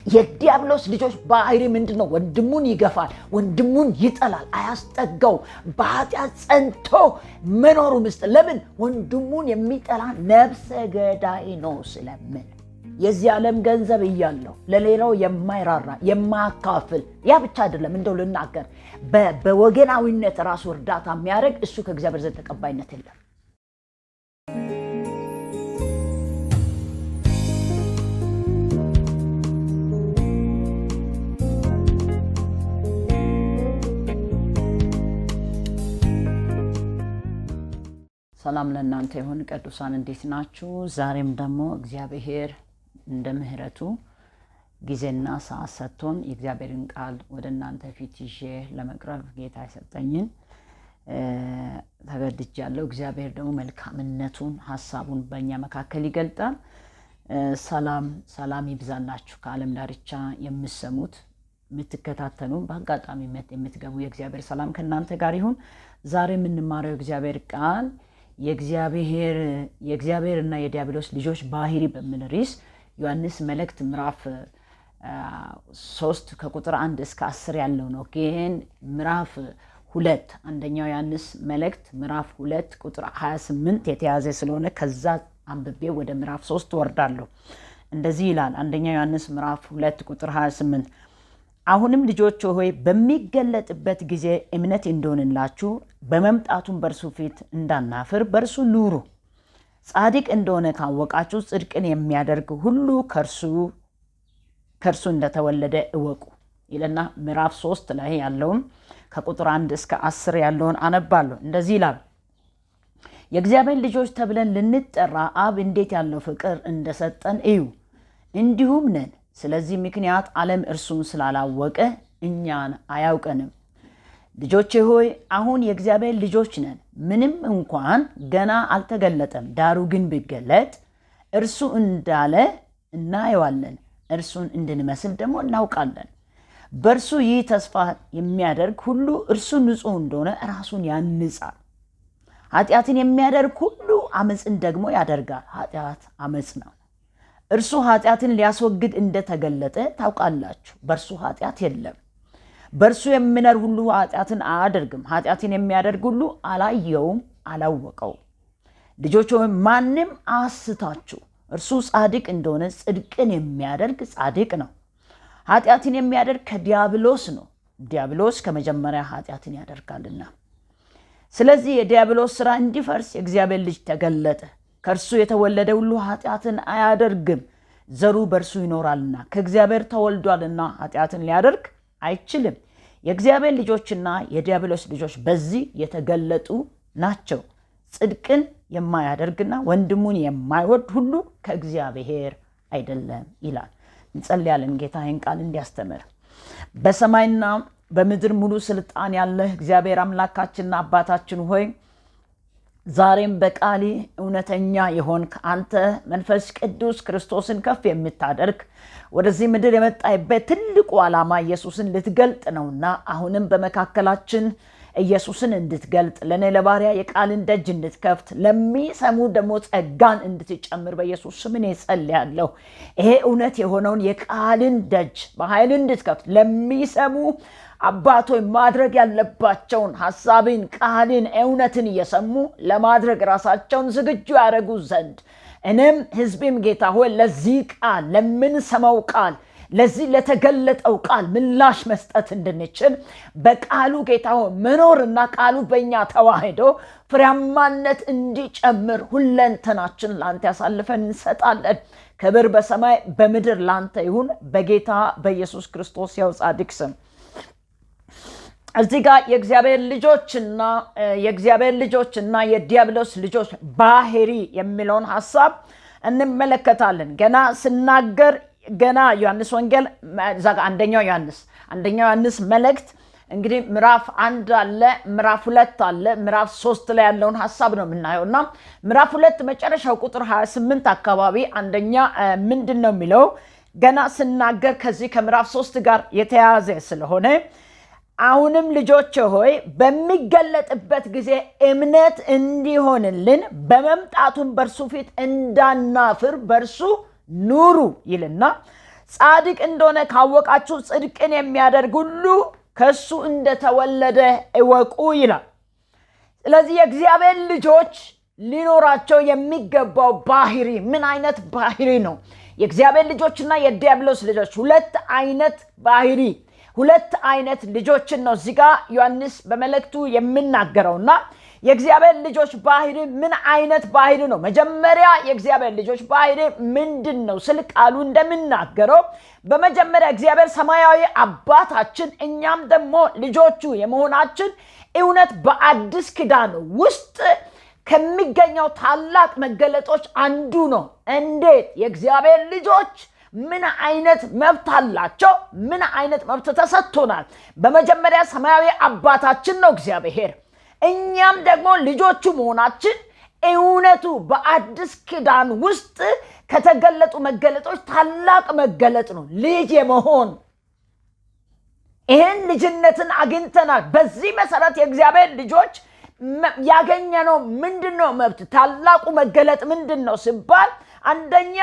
የዲያብሎስ ልጆች ባህሪ ምንድነው? ወንድሙን ይገፋል፣ ወንድሙን ይጠላል፣ አያስጠጋው። በኃጢአት ጸንቶ መኖሩ ምስጢር። ለምን? ወንድሙን የሚጠላ ነፍሰ ገዳይ ነው ስለምን። የዚህ ዓለም ገንዘብ እያለው ለሌላው የማይራራ የማያካፍል፣ ያ ብቻ አይደለም፣ እንደው ልናገር፣ በወገናዊነት ራሱ እርዳታ የሚያደርግ እሱ ከእግዚአብሔር ዘንድ ተቀባይነት የለም። ሰላም ለእናንተ ይሁን ቅዱሳን፣ እንዴት ናችሁ? ዛሬም ደግሞ እግዚአብሔር እንደ ምህረቱ ጊዜና ሰዓት ሰጥቶን የእግዚአብሔርን ቃል ወደ እናንተ ፊት ይዤ ለመቅረብ ጌታ የሰጠኝን ተገድጃለሁ። እግዚአብሔር ደግሞ መልካምነቱን ሐሳቡን በእኛ መካከል ይገልጣል። ሰላም ይብዛላችሁ። ከዓለም ዳርቻ የምትሰሙት የምትከታተሉ፣ በአጋጣሚ የምትገቡ የእግዚአብሔር ሰላም ከእናንተ ጋር ይሁን። ዛሬ የምንማረው የእግዚአብሔር ቃል የእግዚአብሔርና የዲያብሎስ ልጆች ባህሪ በሚል ርዕስ ዮሐንስ መልእክት ምዕራፍ 3 ከቁጥር 1 እስከ 10 ያለው ነው። ግን ምዕራፍ 2 አንደኛው ዮሐንስ መልእክት ምዕራፍ 2 ቁጥር 28 የተያዘ ስለሆነ ከዛ አንብቤ ወደ ምዕራፍ 3 ወርዳለሁ። እንደዚህ ይላል አንደኛው ዮሐንስ ምዕራፍ 2 ቁጥር 28፣ አሁንም ልጆች ሆይ በሚገለጥበት ጊዜ እምነት እንደሆነላችሁ በመምጣቱም በእርሱ ፊት እንዳናፍር በእርሱ ኑሩ። ጻድቅ እንደሆነ ካወቃችሁ ጽድቅን የሚያደርግ ሁሉ ከእርሱ እንደተወለደ እወቁ ይልና ምዕራፍ 3 ላይ ያለውን ከቁጥር 1 እስከ 10 ያለውን አነባለሁ። እንደዚህ ይላል፣ የእግዚአብሔር ልጆች ተብለን ልንጠራ አብ እንዴት ያለው ፍቅር እንደሰጠን እዩ፣ እንዲሁም ነን። ስለዚህ ምክንያት ዓለም እርሱን ስላላወቀ እኛን አያውቀንም። ልጆቼ ሆይ አሁን የእግዚአብሔር ልጆች ነን፣ ምንም እንኳን ገና አልተገለጠም። ዳሩ ግን ቢገለጥ እርሱ እንዳለ እናየዋለን፣ እርሱን እንድንመስል ደግሞ እናውቃለን። በእርሱ ይህ ተስፋ የሚያደርግ ሁሉ እርሱ ንጹሕ እንደሆነ ራሱን ያንጻል። ኃጢአትን የሚያደርግ ሁሉ አመፅን ደግሞ ያደርጋል። ኃጢአት አመፅ ነው። እርሱ ኃጢአትን ሊያስወግድ እንደተገለጠ ታውቃላችሁ። በእርሱ ኃጢአት የለም። በእርሱ የሚኖር ሁሉ ኃጢአትን አያደርግም። ኃጢአትን የሚያደርግ ሁሉ አላየውም፣ አላወቀውም። ልጆች ሆይ ማንም አያስታችሁ። እርሱ ጻድቅ እንደሆነ ጽድቅን የሚያደርግ ጻድቅ ነው። ኃጢአትን የሚያደርግ ከዲያብሎስ ነው፣ ዲያብሎስ ከመጀመሪያ ኃጢአትን ያደርጋልና። ስለዚህ የዲያብሎስ ሥራ እንዲፈርስ የእግዚአብሔር ልጅ ተገለጠ። ከእርሱ የተወለደ ሁሉ ኃጢአትን አያደርግም፣ ዘሩ በእርሱ ይኖራልና። ከእግዚአብሔር ተወልዷልና ኃጢአትን ሊያደርግ አይችልም። የእግዚአብሔር ልጆችና የዲያብሎስ ልጆች በዚህ የተገለጡ ናቸው። ጽድቅን የማያደርግና ወንድሙን የማይወድ ሁሉ ከእግዚአብሔር አይደለም ይላል። እንጸልያለን። ጌታ ይህን ቃል እንዲያስተምር። በሰማይና በምድር ሙሉ ስልጣን ያለህ እግዚአብሔር አምላካችንና አባታችን ሆይ ዛሬም በቃሊ እውነተኛ የሆንክ አንተ መንፈስ ቅዱስ ክርስቶስን ከፍ የምታደርግ ወደዚህ ምድር የመጣይበት ትልቁ ዓላማ ኢየሱስን ልትገልጥ ነውና አሁንም በመካከላችን ኢየሱስን እንድትገልጥ ለኔ ለባሪያ የቃልን ደጅ እንድትከፍት ለሚሰሙ ደግሞ ጸጋን እንድትጨምር በኢየሱስ ስም እኔ ጸልያለሁ። ይሄ እውነት የሆነውን የቃልን ደጅ በኃይል እንድትከፍት ለሚሰሙ አባቶች ማድረግ ያለባቸውን ሐሳብን፣ ቃልን፣ እውነትን እየሰሙ ለማድረግ ራሳቸውን ዝግጁ ያደርጉ ዘንድ እኔም ሕዝቤም ጌታ ሆይ ለዚህ ቃል ለምንሰማው ቃል ለዚህ ለተገለጠው ቃል ምላሽ መስጠት እንድንችል በቃሉ ጌታ ሆይ መኖርና ቃሉ በእኛ ተዋህዶ ፍሬያማነት እንዲጨምር ሁለንተናችን ላንተ ያሳልፈን እንሰጣለን። ክብር በሰማይ በምድር ላንተ ይሁን በጌታ በኢየሱስ ክርስቶስ ያው ጻድቅ ስም። እዚህ ጋር የእግዚአብሔር ልጆችና የዲያብሎስ ልጆች ባህሪ የሚለውን ሐሳብ እንመለከታለን። ገና ዮሐንስ ወንጌል አንደኛው ዮሐንስ መልእክት እንግዲህ ምዕራፍ 1 አለ፣ ምዕራፍ 2 አለ፣ ምዕራፍ 3 ላይ ያለውን ሐሳብ ነው የምናየውና ምዕራፍ 2 መጨረሻው ቁጥር 28 አካባቢ አንደኛ ምንድነው የሚለው ገና ስናገር ከዚህ ከምዕራፍ 3 ጋር የተያያዘ ስለሆነ አሁንም ልጆች ሆይ በሚገለጥበት ጊዜ እምነት እንዲሆንልን በመምጣቱም በእርሱ ፊት እንዳናፍር በእርሱ ኑሩ ይልና ጻድቅ እንደሆነ ካወቃችሁ ጽድቅን የሚያደርግ ሁሉ ከሱ እንደተወለደ እወቁ ይላል። ስለዚህ የእግዚአብሔር ልጆች ሊኖራቸው የሚገባው ባህሪ ምን አይነት ባህሪ ነው? የእግዚአብሔር ልጆችና የዲያብሎስ ልጆች ሁለት አይነት ባህሪ ሁለት አይነት ልጆችን ነው እዚህ ጋር ዮሐንስ በመልእክቱ የሚናገረውና የእግዚአብሔር ልጆች ባህሪ ምን አይነት ባህሪ ነው? መጀመሪያ የእግዚአብሔር ልጆች ባህሪ ምንድነው ስል ቃሉ እንደሚናገረው በመጀመሪያ እግዚአብሔር ሰማያዊ አባታችን እኛም ደግሞ ልጆቹ የመሆናችን እውነት በአዲስ ኪዳን ውስጥ ከሚገኘው ታላቅ መገለጦች አንዱ ነው። እንዴት የእግዚአብሔር ልጆች ምን አይነት መብት አላቸው? ምን አይነት መብት ተሰጥቶናል? በመጀመሪያ ሰማያዊ አባታችን ነው እግዚአብሔር። እኛም ደግሞ ልጆቹ መሆናችን እውነቱ በአዲስ ኪዳን ውስጥ ከተገለጡ መገለጦች ታላቅ መገለጥ ነው፣ ልጅ የመሆን። ይህን ልጅነትን አግኝተናል። በዚህ መሰረት የእግዚአብሔር ልጆች ያገኘነው ምንድነው መብት? ታላቁ መገለጥ ምንድነው ሲባል አንደኛ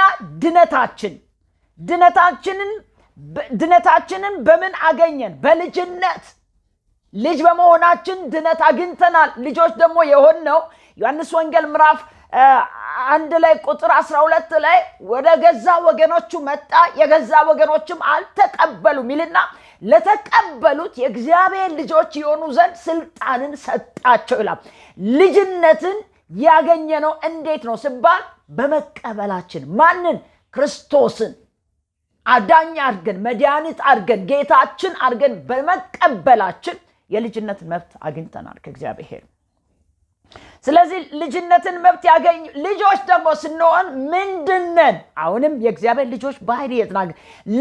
ድነታችንን በምን አገኘን? በልጅነት። ልጅ በመሆናችን ድነት አግኝተናል። ልጆች ደግሞ የሆነው ዮሐንስ ወንጌል ምዕራፍ 1 ላይ ቁጥር 12 ላይ ወደ ገዛ ወገኖቹ መጣ፣ የገዛ ወገኖችም አልተቀበሉም ይልና ለተቀበሉት የእግዚአብሔር ልጆች የሆኑ ዘንድ ስልጣንን ሰጣቸው ይላል። ልጅነትን ያገኘነው እንዴት ነው ሲባል በመቀበላችን። ማንን? ክርስቶስን አዳኝ አድርገን መድኃኒት አድርገን ጌታችን አድርገን በመቀበላችን የልጅነት መብት አግኝተናል ከእግዚአብሔር። ስለዚህ ልጅነትን መብት ያገኙ ልጆች ደግሞ ስንሆን ምንድነን? አሁንም የእግዚአብሔር ልጆች ባህሪ የተናገ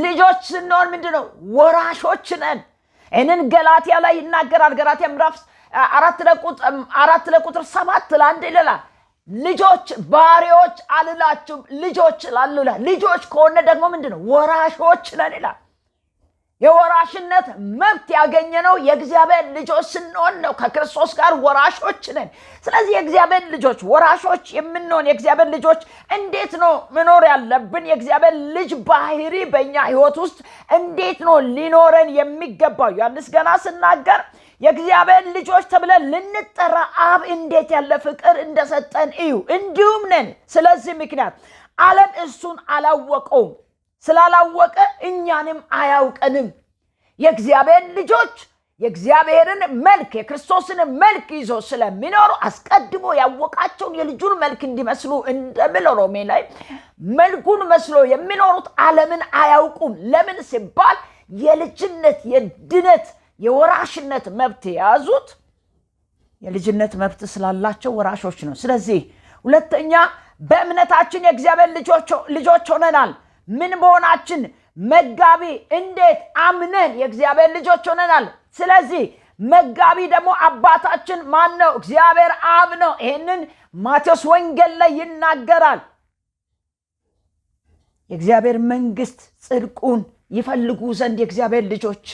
ልጆች ስንሆን ምንድነው? ወራሾች ነን። እንን ገላትያ ላይ ይናገራል። ገላትያ ምዕራፍ 4 ለቁጥር 7 ለአንድ ይላል ልጆች ባሪያዎች አልላችሁም ልጆች ላሉ ይላል። ልጆች ከሆነ ደግሞ ምንድነው? ወራሾች ነን ይላል። የወራሽነት መብት ያገኘነው የእግዚአብሔር ልጆች ስንሆን ነው። ከክርስቶስ ጋር ወራሾች ነን። ስለዚህ የእግዚአብሔር ልጆች ወራሾች የምንሆን የእግዚአብሔር ልጆች እንዴት ነው መኖር ያለብን? የእግዚአብሔር ልጅ ባህሪ በእኛ ህይወት ውስጥ እንዴት ነው ሊኖረን የሚገባው? ዮሐንስ ገና ስናገር የእግዚአብሔር ልጆች ተብለን ልንጠራ አብ እንዴት ያለ ፍቅር እንደሰጠን እዩ፣ እንዲሁም ነን። ስለዚህ ምክንያት ዓለም እሱን አላወቀውም፣ ስላላወቀ እኛንም አያውቀንም። የእግዚአብሔር ልጆች የእግዚአብሔርን መልክ የክርስቶስን መልክ ይዞ ስለሚኖሩ አስቀድሞ ያወቃቸውን የልጁን መልክ እንዲመስሉ እንደሚለው ሮሜ ላይ መልኩን መስሎ የሚኖሩት ዓለምን አያውቁም። ለምን ሲባል የልጅነት የድነት የወራሽነት መብት የያዙት የልጅነት መብት ስላላቸው ወራሾች ነው። ስለዚህ ሁለተኛ በእምነታችን የእግዚአብሔር ልጆች ሆነናል። ምን በሆናችን? መጋቢ እንዴት አምነን የእግዚአብሔር ልጆች ሆነናል። ስለዚህ መጋቢ ደግሞ አባታችን ማን ነው? እግዚአብሔር አብ ነው። ይሄንን ማቴዎስ ወንጌል ላይ ይናገራል። የእግዚአብሔር መንግስት ጽድቁን ይፈልጉ ዘንድ የእግዚአብሔር ልጆች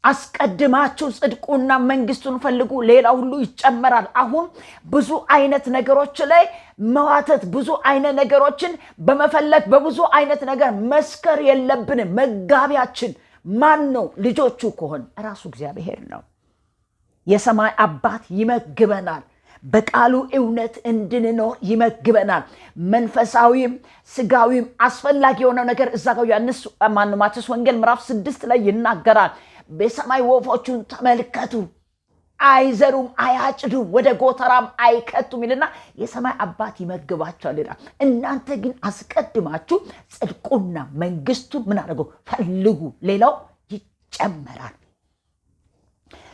አስቀድማችሁ ጽድቁና መንግስቱን ፈልጉ፣ ሌላ ሁሉ ይጨመራል። አሁን ብዙ አይነት ነገሮች ላይ መዋተት፣ ብዙ አይነት ነገሮችን በመፈለግ በብዙ አይነት ነገር መስከር የለብንም። መጋቢያችን ማን ነው? ልጆቹ ከሆን ራሱ እግዚአብሔር ነው። የሰማይ አባት ይመግበናል። በቃሉ እውነት እንድንኖር ይመግበናል። መንፈሳዊም ስጋዊም አስፈላጊ የሆነው ነገር እዛ ጋር ዮሐንስ ማቴዎስ ወንጌል ምዕራፍ 6 ላይ ይናገራል። በሰማይ ወፎቹን ተመልከቱ፣ አይዘሩም አያጭዱም ወደ ጎተራም አይከቱም ይልና የሰማይ አባት ይመግባቸዋል ይላል። እናንተ ግን አስቀድማችሁ ጽድቁና መንግስቱን ምን አድርጉ? ፈልጉ፣ ሌላው ይጨመራል።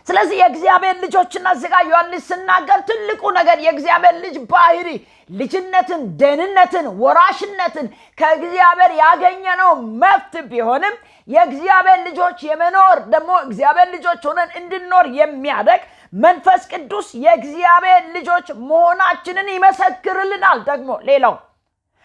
ስለዚህ የእግዚአብሔር ልጆችና እዚህ ጋር ዮሐንስ ሲናገር ትልቁ ነገር የእግዚአብሔር ልጅ ባህሪ ልጅነትን፣ ደህንነትን፣ ወራሽነትን ከእግዚአብሔር ያገኘነው መብት ቢሆንም የእግዚአብሔር ልጆች የመኖር ደግሞ እግዚአብሔር ልጆች ሆነን እንድንኖር የሚያደርግ መንፈስ ቅዱስ የእግዚአብሔር ልጆች መሆናችንን ይመሰክርልናል። ደግሞ ሌላው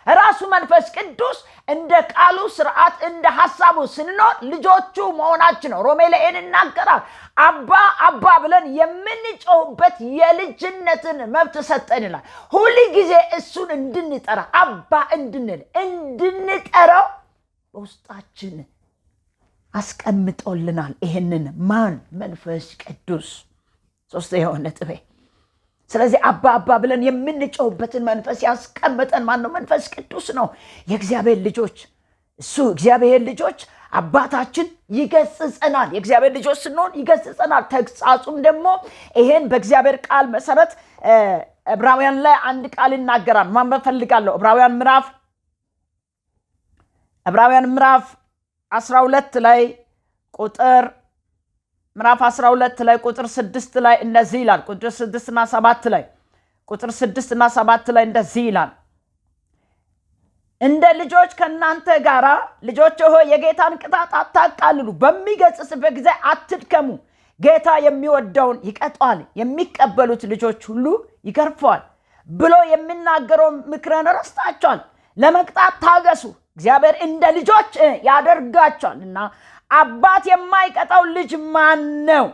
ራሱ መንፈስ ቅዱስ እንደ ቃሉ ስርዓት እንደ ሐሳቡ ስንኖር ልጆቹ መሆናችን ነው። ሮሜ ላይ ይናገራል። አባ አባ ብለን የምንጮህበት የልጅነትን መብት ሰጠን ይላል። ሁሉ ጊዜ እሱን እንድንጠራ አባ እንድንጠራው በውስጣችን አስቀምጦልናል። ይሄንን ማን? መንፈስ ቅዱስ። ሶስተኛው ነጥቤ። ስለዚህ አባ አባ ብለን የምንጮህበትን መንፈስ ያስቀመጠን ማን ነው? መንፈስ ቅዱስ ነው። የእግዚአብሔር ልጆች እሱ እግዚአብሔር ልጆች አባታችን ይገስጸናል። የእግዚአብሔር ልጆች ስንሆን ይገስጸናል። ተግሳጹም ደግሞ ይሄን በእግዚአብሔር ቃል መሰረት ዕብራውያን ላይ አንድ ቃል ይናገራል። ማንበብ ፈልጋለሁ። ዕብራውያን ምዕራፍ 12 ላይ ቁጥር ምዕራፍ 12 ላይ ቁጥር 6 ላይ እንደዚህ ይላል። ቁጥር 6 እና 7 ላይ እንደዚህ ይላል። እንደ ልጆች ከናንተ ጋራ ልጆች ሆይ የጌታን ቅጣት አታቃልሉ፣ በሚገስጽበት ጊዜ አትድከሙ። ጌታ የሚወደውን ይቀጣል፣ የሚቀበሉት ልጆች ሁሉ ይገርፈዋል ብሎ የሚናገረው ምክርን ረስታችኋል። ለመቅጣት ታገሱ፣ እግዚአብሔር እንደ ልጆች ያደርጋችኋልና አባት የማይቀጣው ልጅ ማን ነው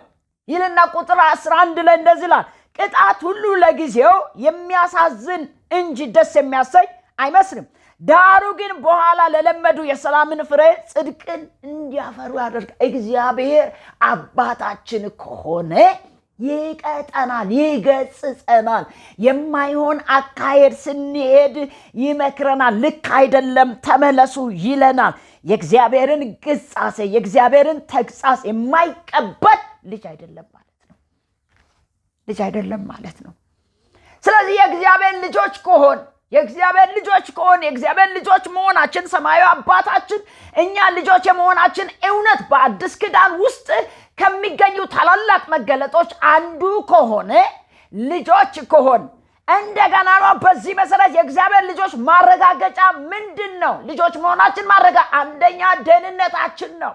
ይልና ቁጥር 11 ላይ እንደዚህ ይላል። ቅጣት ሁሉ ለጊዜው የሚያሳዝን እንጂ ደስ የሚያሰኝ አይመስልም፣ ዳሩ ግን በኋላ ለለመዱ የሰላምን ፍሬ ጽድቅን እንዲያፈሩ ያደርጋል። እግዚአብሔር አባታችን ከሆነ ይቀጣናል፣ ይገስጸናል። የማይሆን አካሄድ ስንሄድ ይመክረናል። ልክ አይደለም ተመለሱ ይለናል። የእግዚአብሔርን ግሳጼ የእግዚአብሔርን ተግሳጽ የማይቀበል ልጅ አይደለም ማለት ነው። ስለዚህ የእግዚአብሔር ልጆች መሆናችን ሰማያዊ አባታችን እኛ ልጆች የመሆናችን እውነት በአዲስ ኪዳን ውስጥ ከሚገኙ ታላላቅ መገለጦች አንዱ ከሆነ ልጆች ከሆን እንደገና ነው። በዚህ መሰረት የእግዚአብሔር ልጆች ማረጋገጫ ምንድን ነው? ልጆች መሆናችን አንደኛ ደህንነታችን ነው።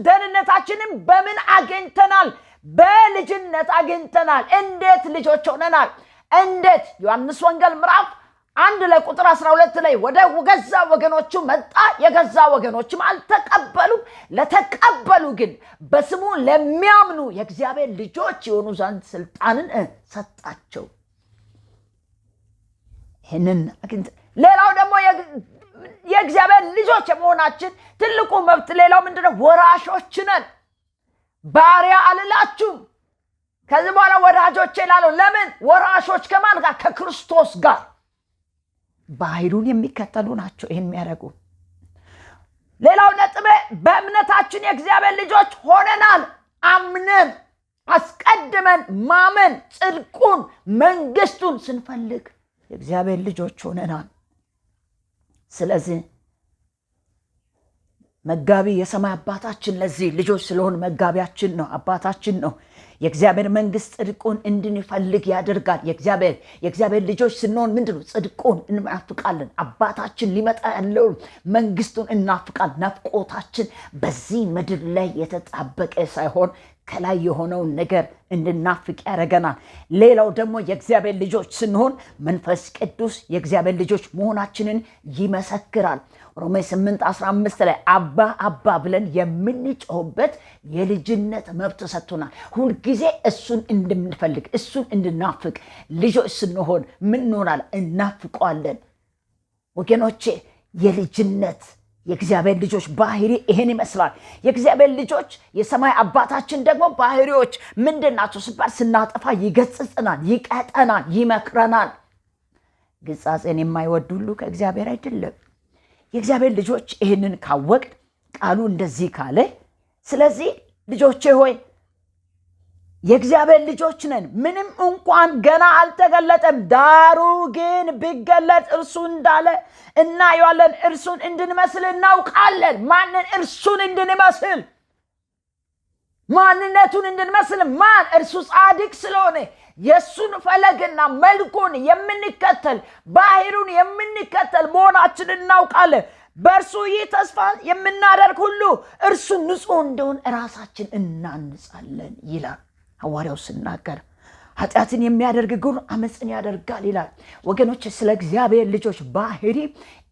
ደህንነታችንን በምን አግኝተናል? በልጅነት አግኝተናል። እንዴት ልጆች ሆነናል? እንዴት? ዮሐንስ ወንጌል ምዕራፍ 1 ላይ ቁጥር 12 ላይ ወደ ገዛ ወገኖቹ መጣ፣ የገዛ ወገኖችም አልተቀበሉም። ለተቀበሉ ግን በስሙ ለሚያምኑ የእግዚአብሔር ልጆች የሆኑ ዘንድ ስልጣንን ሰጣቸው። ይህንን ሌላው ደግሞ የእግዚአብሔር ልጆች የመሆናችን ትልቁ መብት ሌላው ምንድነው? ወራሾች ነን። ባሪያ አልላችሁም፣ ከዚህ በኋላ ወዳጆቼ እላለሁ። ለምን? ወራሾች ከማን ጋር? ከክርስቶስ ጋር። ባህሪውን የሚከተሉ ናቸው ይህን የሚያደርጉ። ሌላው ነጥብ በእምነታችን የእግዚአብሔር ልጆች ሆነናል። አምነን አስቀድመን ማመን ጽድቁን መንግስቱን ስንፈልግ የእግዚአብሔር ልጆች ሆነናል። ስለዚህ መጋቢ የሰማይ አባታችን ለዚህ ልጆች ስለሆን መጋቢያችን ነው፣ አባታችን ነው። የእግዚአብሔር መንግስት ጽድቁን እንድንፈልግ ያደርጋል። የእግዚአብሔር ልጆች ስንሆን ምንድነው? ጽድቁን እናፍቃለን። አባታችን ሊመጣ ያለውን መንግስቱን እናፍቃለን። ናፍቆታችን በዚህ ምድር ላይ የተጣበቀ ሳይሆን ከላይ የሆነውን ነገር እንድናፍቅ ያደርገናል። ሌላው ደግሞ የእግዚአብሔር ልጆች ስንሆን መንፈስ ቅዱስ የእግዚአብሔር ልጆች መሆናችንን ይመሰክራል። ሮሜ 8:15 ላይ አባ አባ ብለን የምንጮህበት የልጅነት መብት ሰጥቶናል። ሁልጊዜ እሱን እንድንፈልግ እሱን እንድናፍቅ ልጆች ስንሆን ምን እንሆናለን? እናፍቀዋለን። ወገኖቼ የልጅነት የእግዚአብሔር ልጆች ባህሪ ይሄን ይመስላል። የእግዚአብሔር ልጆች የሰማይ አባታችን ደግሞ ባህሪዎች ምንድናቸው ሲባል ስናጠፋ ይገስጸናል፣ ይቀጣናል፣ ይመክረናል። ግሳጼን የማይወድ ሁሉ ከእግዚአብሔር አይደለም። የእግዚአብሔር ልጆች ይህንን ካወቅ ቃሉ እንደዚህ ካለ፣ ስለዚህ ልጆቼ ሆይ የእግዚአብሔር ልጆች ነን። ምንም እንኳን ገና አልተገለጠም፣ ዳሩ ግን ቢገለጥ እርሱ እንዳለ እናየዋለን፣ እርሱን እንድንመስል እናውቃለን። ማንን? እርሱን እንድንመስል፣ ማንነቱን እንድንመስል። ማን? እርሱ ጻድቅ ስለሆነ የሱን ፈለግና መልኩን የምንከተል ባህሪውን የምንከተል መሆናችን እናውቃለን። በእርሱ ይህ ተስፋ የምናደርግ ሁሉ እርሱ ንጹሕ እንደሆነ ራሳችን እናንጻለን ይላል ሐዋርያው ሲናገር። ኃጢአትን የሚያደርግ ግን አመፅን ያደርጋል ይላል። ወገኖች ስለ እግዚአብሔር ልጆች ባህሪ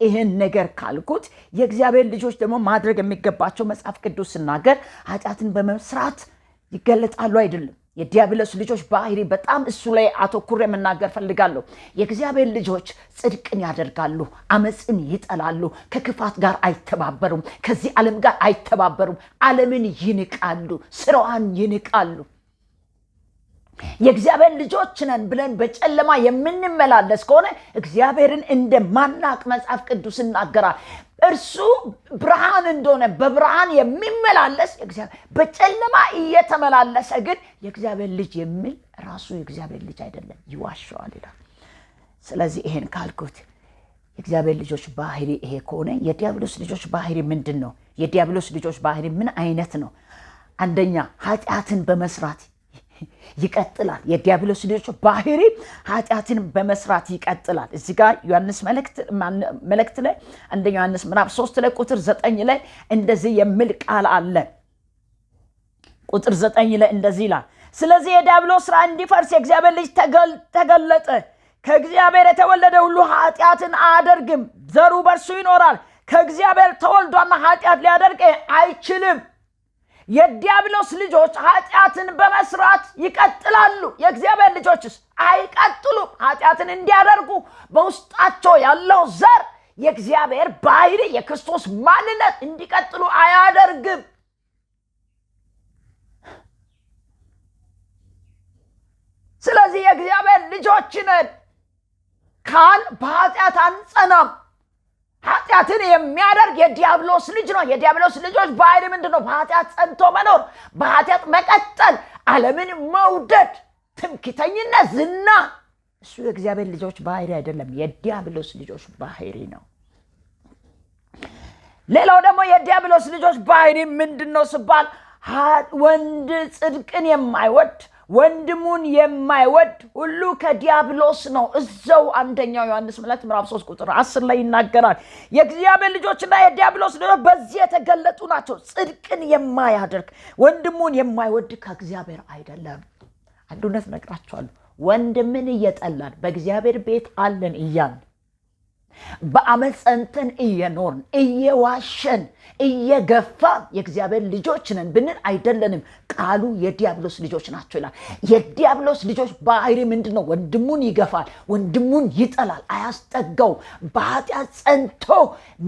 ይህን ነገር ካልኩት፣ የእግዚአብሔር ልጆች ደግሞ ማድረግ የሚገባቸው መጽሐፍ ቅዱስ ሲናገር ኃጢአትን በመስራት ይገለጣሉ አይደለም። የዲያብሎስ ልጆች ባህሪ በጣም እሱ ላይ አተኩሬ መናገር ፈልጋለሁ። የእግዚአብሔር ልጆች ጽድቅን ያደርጋሉ፣ አመፅን ይጠላሉ፣ ከክፋት ጋር አይተባበሩም፣ ከዚህ ዓለም ጋር አይተባበሩም፣ ዓለምን ይንቃሉ፣ ስራዋን ይንቃሉ። የእግዚአብሔር ልጆች ነን ብለን በጨለማ የምንመላለስ ከሆነ እግዚአብሔርን እንደማናቅ መጽሐፍ ቅዱስ ይናገራል። እርሱ ብርሃን እንደሆነ በብርሃን የሚመላለስ በጨለማ እየተመላለሰ ግን የእግዚአብሔር ልጅ የሚል ራሱ የእግዚአብሔር ልጅ አይደለም፣ ይዋሸዋል ይላል። ስለዚህ ይሄን ካልኩት የእግዚአብሔር ልጆች ባህሪ ይሄ ከሆነ የዲያብሎስ ልጆች ባህሪ ምንድን ነው? የዲያብሎስ ልጆች ባህሪ ምን አይነት ነው? አንደኛ ኃጢአትን በመስራት ይቀጥላል። የዲያብሎስ ልጆች ባህሪ ኃጢአትን በመስራት ይቀጥላል። እዚህ ጋር ዮሐንስ መልእክት ላይ አንደኛ ዮሐንስ ምዕራፍ 3 ላይ ቁጥር 9 ላይ እንደዚህ የሚል ቃል አለ። ቁጥር 9 ላይ እንደዚህ ይላል፣ ስለዚህ የዲያብሎስ ሥራ እንዲፈርስ የእግዚአብሔር ልጅ ተገለጠ። ከእግዚአብሔር የተወለደ ሁሉ ኃጢአትን አያደርግም፣ ዘሩ በእርሱ ይኖራል። ከእግዚአብሔር ተወልዷና ኃጢአት ሊያደርግ አይችልም። የዲያብሎስ ልጆች ኃጢአትን በመስራት ይቀጥላሉ። የእግዚአብሔር ልጆችስ አይቀጥሉም። ኃጢአትን እንዲያደርጉ በውስጣቸው ያለው ዘር የእግዚአብሔር ባህሪ የክርስቶስ ማንነት እንዲቀጥሉ አያደርግም። ስለዚህ የእግዚአብሔር ልጆች ነን ካል በኃጢአት አንጸናም። ኃጢአትን የሚያደርግ የዲያብሎስ ልጅ ነው። የዲያብሎስ ልጆች ባህሪ ምንድነው? በኃጢአት ጸንቶ መኖር፣ በኃጢአት መቀጠል፣ ዓለምን መውደድ፣ ትምክህተኝነት፣ ዝና። እሱ የእግዚአብሔር ልጆች ባህሪ አይደለም፣ የዲያብሎስ ልጆች ባህሪ ነው። ሌላው ደግሞ የዲያብሎስ ልጆች ባህሪ ምንድነው ሲባል ወንድ ጽድቅን የማይወድ ወንድሙን የማይወድ ሁሉ ከዲያብሎስ ነው። እዛው አንደኛው ዮሐንስ መልእክት ምዕራፍ 3 ቁጥር 10 ላይ ይናገራል። የእግዚአብሔር ልጆችና የዲያብሎስ ልጆች በዚህ የተገለጡ ናቸው። ጽድቅን የማያደርግ ወንድሙን የማይወድ ከእግዚአብሔር አይደለም። አንዱነት ነግራቸዋለሁ። ወንድምን እየጠላን በእግዚአብሔር ቤት አለን እያን በአመፅ ጸንተን እየኖርን እየዋሸን እየገፋን የእግዚአብሔር ልጆች ነን ብንል አይደለንም። ቃሉ የዲያብሎስ ልጆች ናቸው ይላል። የዲያብሎስ ልጆች ባህሪ ምንድነው? ወንድሙን ይገፋል፣ ወንድሙን ይጠላል፣ አያስጠጋው። በኃጢአት ጸንቶ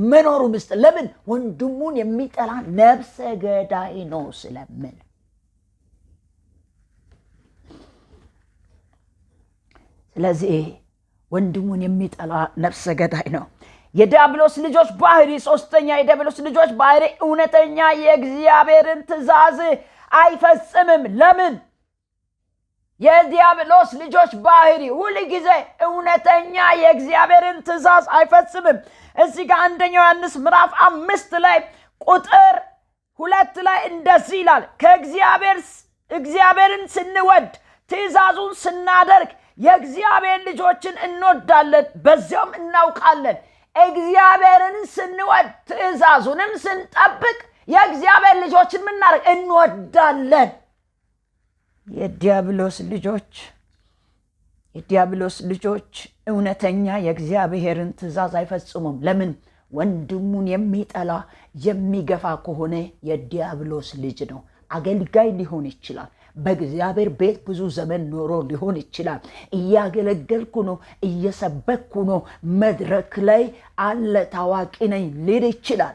መኖሩ ምስጥ ለምን? ወንድሙን የሚጠላ ነፍሰ ገዳይ ነው ስለምን። ስለዚህ ወንድሙን የሚጠላ ነፍሰ ገዳይ ነው። የዲያብሎስ ልጆች ባህሪ ሶስተኛ የዲያብሎስ ልጆች ባህሪ እውነተኛ የእግዚአብሔርን ትእዛዝ አይፈጽምም። ለምን? የዲያብሎስ ልጆች ባህሪ ሁሉ ጊዜ እውነተኛ የእግዚአብሔርን ትእዛዝ አይፈጽምም። እዚህ ጋር አንደኛው ዮሐንስ ምዕራፍ 5 ላይ ቁጥር 2 ላይ እንደዚህ ይላል፣ እግዚአብሔርን ስንወድ ትእዛዙን ስናደርግ የእግዚአብሔር ልጆችን እንወዳለን፣ በዚያም እናውቃለን። እግዚአብሔርን ስንወድ ትእዛዙንም ስንጠብቅ የእግዚአብሔር ልጆችን ምናደርግ? እንወዳለን። የዲያብሎስ ልጆች እውነተኛ የእግዚአብሔርን ትእዛዝ አይፈጽሙም። ለምን? ወንድሙን የሚጠላ የሚገፋ ከሆነ የዲያብሎስ ልጅ ነው። አገልጋይ ሊሆን ይችላል። በእግዚአብሔር ቤት ብዙ ዘመን ኖሮ ሊሆን ይችላል። እያገለገልኩ ነው፣ እየሰበኩ ነው፣ መድረክ ላይ አለ ታዋቂ ነኝ ሊል ይችላል።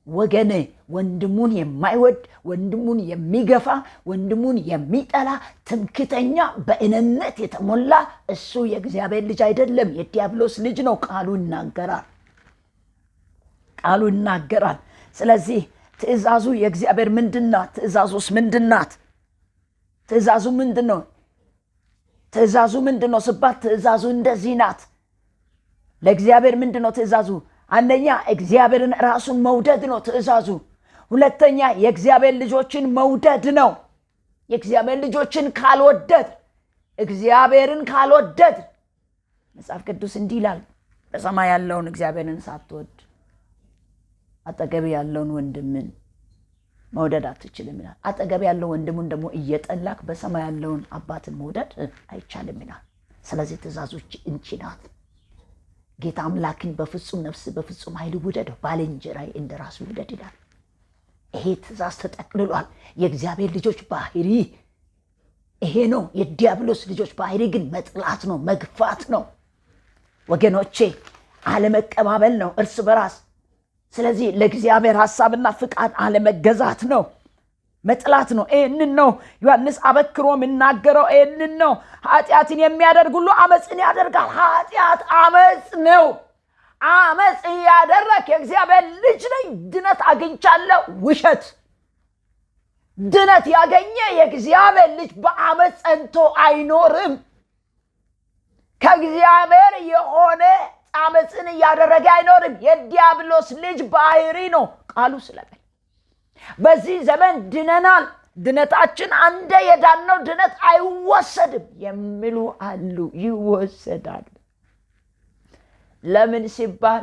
ወገኔ ወንድሙን የማይወድ ወንድሙን የሚገፋ ወንድሙን የሚጠላ ትምክህተኛ በእነነት የተሞላ እሱ የእግዚአብሔር ልጅ አይደለም፣ የዲያብሎስ ልጅ ነው። ቃሉ ይናገራል። ስለዚህ ትእዛዙ የእግዚአብሔር ምንድናት? ትእዛዙስ ምንድናት? ትእዛዙ ምንድነው ስባት ትእዛዙ እንደዚህ ናት። ለእግዚአብሔር ምንድነው ትእዛዙ? አንደኛ እግዚአብሔርን ራሱን መውደድ ነው ትእዛዙ። ሁለተኛ የእግዚአብሔር ልጆችን መውደድ ነው። የእግዚአብሔር ልጆችን እግዚአብሔርን ካልወደድ መጽሐፍ ቅዱስ እንዲህ ይላል፣ በሰማይ ያለውን እግዚአብሔርን ሳትወድ አጠገብ ያለውን ወንድምን መውደድ አትችልም ይላል። አጠገብ ያለው ወንድሙን ደግሞ እየጠላክ በሰማይ ያለውን አባትን መውደድ አይቻልም ይላል። ስለዚህ ትእዛዞች እንቺናት። ጌታ አምላክን በፍጹም ነፍስ በፍጹም ኃይል ውደድ፣ ባልንጀራዬ እንደራሱ ውደድ ይላል። ይሄ ትእዛዝ ተጠቅልሏል። የእግዚአብሔር ልጆች ባህሪ ይሄ ነው የዲያብሎስ ልጆች ባህሪ። ግን መጥላት ነው፣ መግፋት ነው ወገኖቼ፣ አለመቀባበል ነው እርስ በራስ። ስለዚህ ለእግዚአብሔር ሐሳብና ፍቃድ አለመገዛት ነው፣ መጥላት ነው። ይህንን ነው ዮሐንስ አበክሮ የሚናገረው። ይህንን ነው ኃጢአትን የሚያደርግ ሁሉ አመፅን ያደርጋል። ኃጢአት አመፅ ነው። አመፅ እያደረግ የእግዚአብሔር ልጅ ነኝ ድነት አግኝቻለሁ፣ ውሸት። ድነት ያገኘ የእግዚአብሔር ልጅ በአመፅ ጸንቶ አይኖርም። ከእግዚአብሔር የሆነ አመፅን እያደረገ አይኖርም። የዲያብሎስ ልጅ ባህሪ ነው ቃሉ ስለሚል በዚህ ዘመን ድነናል፣ ድነታችን አንደ የዳነው ድነት አይወሰድም የሚሉ አሉ። ይወሰዳል። ለምን ሲባል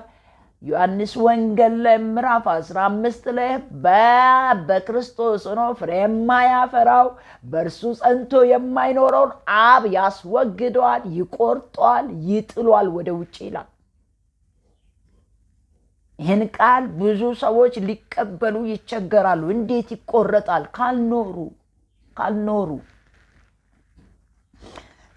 ዮሐንስ ወንጌል ላይ ምዕራፍ 15 ላይ በክርስቶስ ሆኖ ፍሬ የማያፈራው በእርሱ ጸንቶ የማይኖረውን አብ ያስወግደዋል፣ ይቆርጠዋል፣ ይጥሏል ወደ ውጭ ይላል። ይህን ቃል ብዙ ሰዎች ሊቀበሉ ይቸገራሉ። እንዴት ይቆረጣል? ካልኖሩ።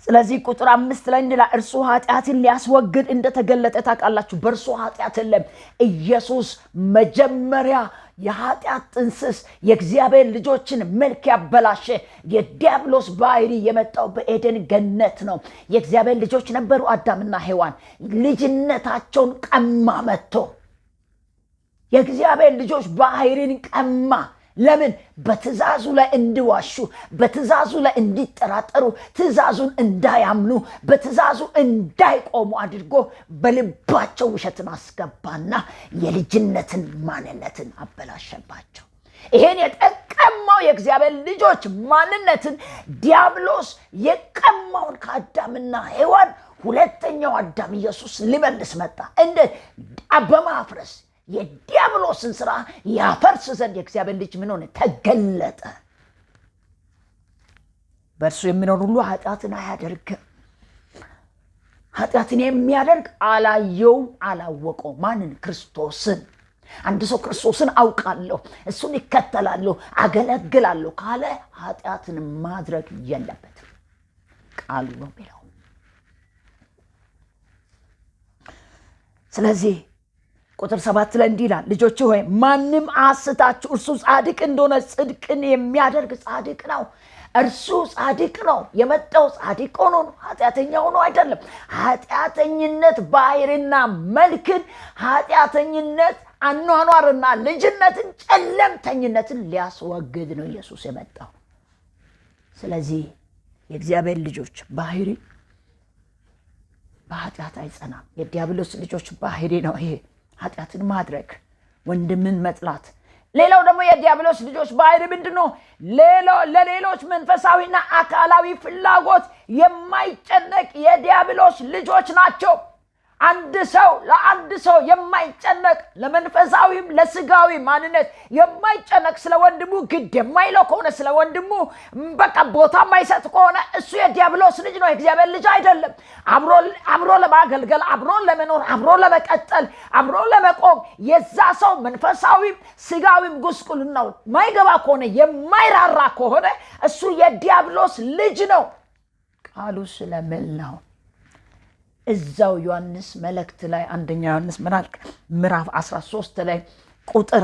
ስለዚህ ቁጥር 5 ላይ እንዲላ እርሱ ኃጢአትን ሊያስወግድ እንደተገለጠ ታውቃላችሁ። በእርሱ ኃጢአት የለም። ኢየሱስ መጀመሪያ የኃጢአት ጥንስስ የእግዚአብሔር ልጆችን መልክ ያበላሸ የዲያብሎስ ባህሪ የመጣው በኤደን ገነት ነው። የእግዚአብሔር ልጆች ነበሩ አዳምና ሔዋን። ልጅነታቸውን ቀማ መጥቶ የእግዚአብሔር ልጆች ባህሪን ቀማ። ለምን? በትእዛዙ ላይ እንዲዋሹ፣ በትእዛዙ ላይ እንዲጠራጠሩ፣ ትእዛዙን እንዳያምኑ፣ በትእዛዙ እንዳይቆሙ አድርጎ በልባቸው ውሸትን አስገባና የልጅነትን ማንነትን አበላሸባቸው። ይሄን የጠቀማው የእግዚአብሔር ልጆች ማንነትን ዲያብሎስ የቀማውን ከአዳምና ሔዋን ሁለተኛው አዳም ኢየሱስ ሊመልስ መጣ። እንደ በማፍረስ የዲያብሎስን ስራ ያፈርስ ዘንድ የእግዚአብሔር ልጅ ምን ሆነ? ተገለጠ። በእርሱ የሚኖር ሁሉ ኃጢአትን አያደርግም። ኃጢአትን የሚያደርግ አላየውም፣ አላወቀው። ማንን? ክርስቶስን። አንድ ሰው ክርስቶስን አውቃለሁ፣ እሱን ይከተላለሁ፣ አገለግላለሁ ካለ ኃጢአትን ማድረግ የለበትም። ቃሉ ነው የሚለው። ስለዚህ ቁጥር 7 ላይ እንዲህ ይላል፣ ልጆች ሆይ ማንም አስታችሁ፣ እርሱ ጻድቅ እንደሆነ ጽድቅን የሚያደርግ ጻድቅ ነው። እርሱ ጻድቅ ነው። የመጣው ጻድቅ ሆኖ ነው፣ ኃጢአተኛ ሆኖ አይደለም። ኃጢአተኝነት ባህሪና መልክን፣ ኃጢአተኝነት አኗኗርና ልጅነትን፣ ጨለምተኝነትን ሊያስወግድ ነው ኢየሱስ የመጣው። ስለዚህ የእግዚአብሔር ልጆች ባህሪ በኃጢአት አይጸናም። የዲያብሎስ ልጆች ባህሪ ነው ይሄ፣ ኃጢአትን ማድረግ፣ ወንድምን መጥላት። ሌላው ደግሞ የዲያብሎስ ልጆች ባህሪ ምንድነው? ለሌሎች መንፈሳዊና አካላዊ ፍላጎት የማይጨነቅ የዲያብሎስ ልጆች ናቸው። ለአንድ ሰው የማይጨነቅ፣ ለመንፈሳዊም ለስጋዊ ማንነት የማይጨነቅ፣ ስለ ወንድሙ ግድ የማይለው ከሆነ፣ ስለ ወንድሙ በቃ ቦታ የማይሰጥ ከሆነ እሱ የዲያብሎስ ልጅ ነው፣ የእግዚአብሔር ልጅ አይደለም። አብሮ ለማገልገል፣ አብሮ ለመኖር፣ አብሮ ለመቀጠል፣ አብሮ ለመቆም የዛ ሰው መንፈሳዊም ስጋዊም ጉስቁልናው ማይገባ ከሆነ፣ የማይራራ ከሆነ እሱ የዲያብሎስ ልጅ ነው። ቃሉ ስለሚል ነው። እዛው ዮሐንስ መልእክት ላይ አንደኛ ዮሐንስ ምዕራፍ 13 ላይ ቁጥር